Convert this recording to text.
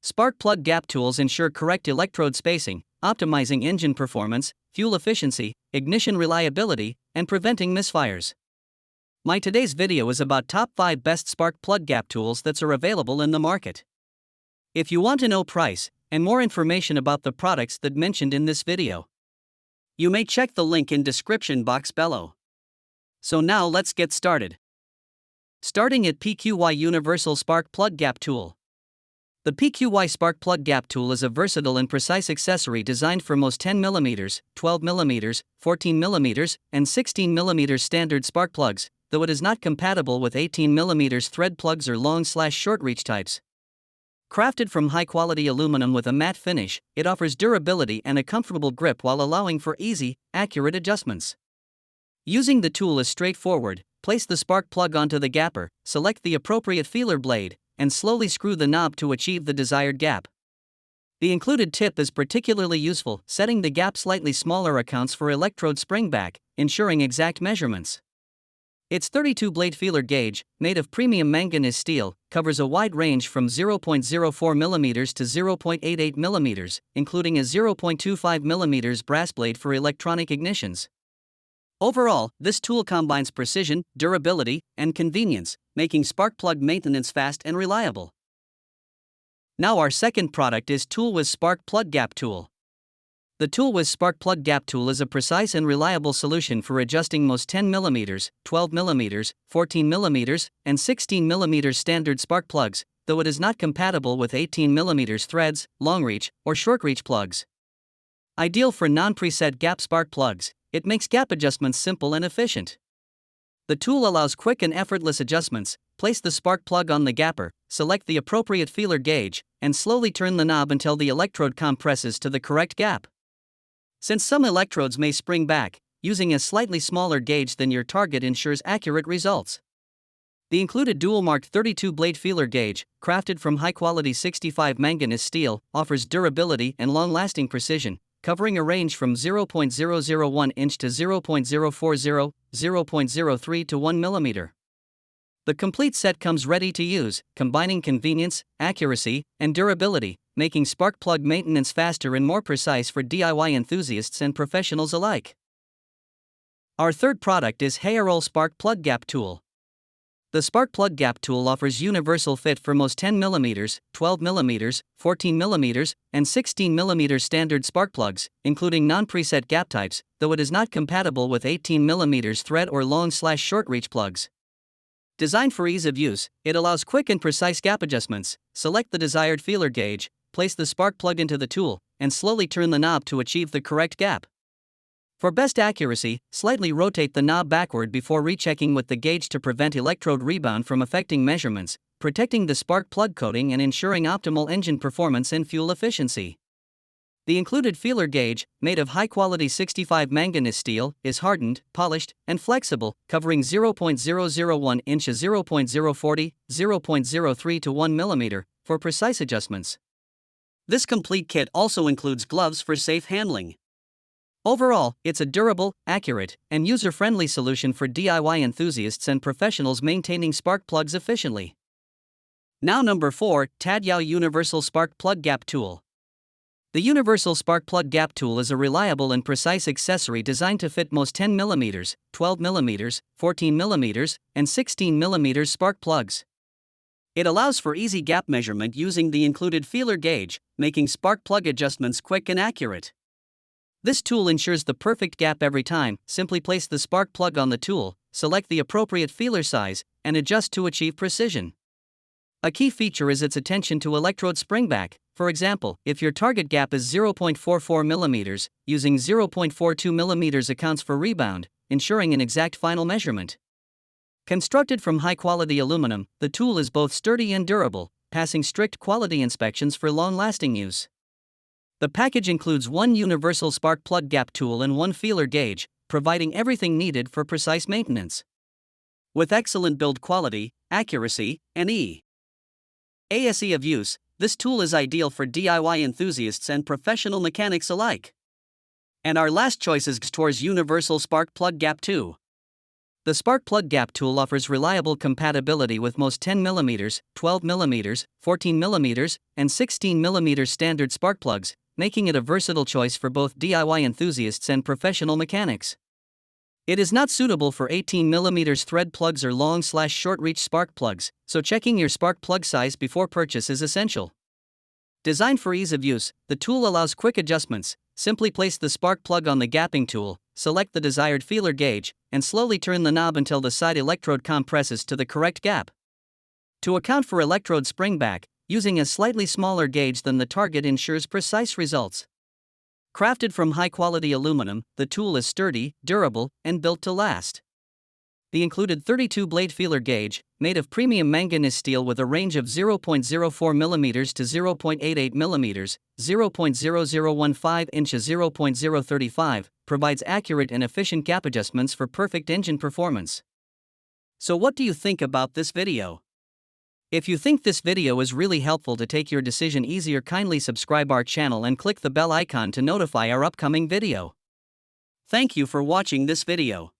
Spark plug gap tools ensure correct electrode spacing, optimizing engine performance, fuel efficiency, ignition reliability, and preventing misfires. My today's video is about top 5 best spark plug gap tools that are available in the market. If you want to know price and more information about the products that mentioned in this video, you may check the link in description box below. So now let's get started. Starting at PQY Universal Spark Plug Gap Tool. The PQY Spark Plug Gap Tool is a versatile and precise accessory designed for most 10mm, 12mm, 14mm, and 16mm standard spark plugs, though it is not compatible with 18mm thread plugs or long/short reach types. Crafted from high-quality aluminum with a matte finish, it offers durability and a comfortable grip while allowing for easy, accurate adjustments. Using the tool is straightforward. Place the spark plug onto the gapper, select the appropriate feeler blade, and slowly screw the knob to achieve the desired gap. The included tip is particularly useful. Setting the gap slightly smaller accounts for electrode springback, ensuring exact measurements. Its 32-blade feeler gauge, made of premium manganese steel, covers a wide range from 0.04mm to 0.88mm, including a 0.25mm brass blade for electronic ignitions. Overall, this tool combines precision, durability, and convenience, making spark plug maintenance fast and reliable. Now our second product is ToolWiz Spark Plug Gap Tool. The ToolWiz Spark Plug Gap Tool is a precise and reliable solution for adjusting most 10mm, 12mm, 14mm, and 16mm standard spark plugs, though it is not compatible with 18mm threads, long reach, or short reach plugs. Ideal for non-preset gap spark plugs, it makes gap adjustments simple and efficient. The tool allows quick and effortless adjustments. Place the spark plug on the gapper, select the appropriate feeler gauge, and slowly turn the knob until the electrode compresses to the correct gap. Since some electrodes may spring back, using a slightly smaller gauge than your target ensures accurate results. The included dual-marked 32-blade feeler gauge, crafted from high-quality 65 manganese steel, offers durability and long-lasting precision, covering a range from 0.001 inch to 0.040, 0.03 to 1 mm. The complete set comes ready to use, combining convenience, accuracy, and durability, making spark plug maintenance faster and more precise for DIY enthusiasts and professionals alike. Our third product is Hayoral Spark Plug Gap Tool. The Spark Plug Gap Tool offers universal fit for most 10mm, 12mm, 14mm, and 16mm standard spark plugs, including non-preset gap types, though it is not compatible with 18mm thread or long/short reach plugs. Designed for ease of use, it allows quick and precise gap adjustments. Select the desired feeler gauge, place the spark plug into the tool, and slowly turn the knob to achieve the correct gap. For best accuracy, slightly rotate the knob backward before rechecking with the gauge to prevent electrode rebound from affecting measurements, protecting the spark plug coating and ensuring optimal engine performance and fuel efficiency. The included feeler gauge, made of high-quality 65 manganese steel, is hardened, polished, and flexible, covering 0.001 inch to 0.040, 0.03 to 1 mm, for precise adjustments. This complete kit also includes gloves for safe handling. Overall, it's a durable, accurate, and user-friendly solution for DIY enthusiasts and professionals maintaining spark plugs efficiently. Now number 4, Tadyao Universal Spark Plug Gap Tool. The Universal Spark Plug Gap Tool is a reliable and precise accessory designed to fit most 10mm, 12mm, 14mm, and 16mm spark plugs. It allows for easy gap measurement using the included feeler gauge, making spark plug adjustments quick and accurate. This tool ensures the perfect gap every time. Simply place the spark plug on the tool, select the appropriate feeler size, and adjust to achieve precision. A key feature is its attention to electrode springback. For example, if your target gap is 0.44mm, using 0.42mm accounts for rebound, ensuring an exact final measurement. Constructed from high-quality aluminum, the tool is both sturdy and durable, passing strict quality inspections for long-lasting use. The package includes one universal spark plug gap tool and one feeler gauge, providing everything needed for precise maintenance. With excellent build quality, accuracy, and ease of use, this tool is ideal for DIY enthusiasts and professional mechanics alike. And our last choice is TOR's Universal Spark Plug Gap 2. The spark plug gap tool offers reliable compatibility with most 10mm, 12mm, 14mm, and 16mm standard spark plugs, making it a versatile choice for both DIY enthusiasts and professional mechanics. It is not suitable for 18mm thread plugs or long/short reach spark plugs, so checking your spark plug size before purchase is essential. Designed for ease of use, the tool allows quick adjustments. Simply place the spark plug on the gapping tool, select the desired feeler gauge, and slowly turn the knob until the side electrode compresses to the correct gap. To account for electrode springback, using a slightly smaller gauge than the target ensures precise results. Crafted from high-quality aluminum, the tool is sturdy, durable, and built to last. The included 32-blade feeler gauge, made of premium manganese steel with a range of 0.04mm to 0.88mm, 0.0015 inches 0.035, provides accurate and efficient gap adjustments for perfect engine performance. So what do you think about this video? If you think this video is really helpful to take your decision easier, kindly subscribe our channel and click the bell icon to notify our upcoming video. Thank you for watching this video.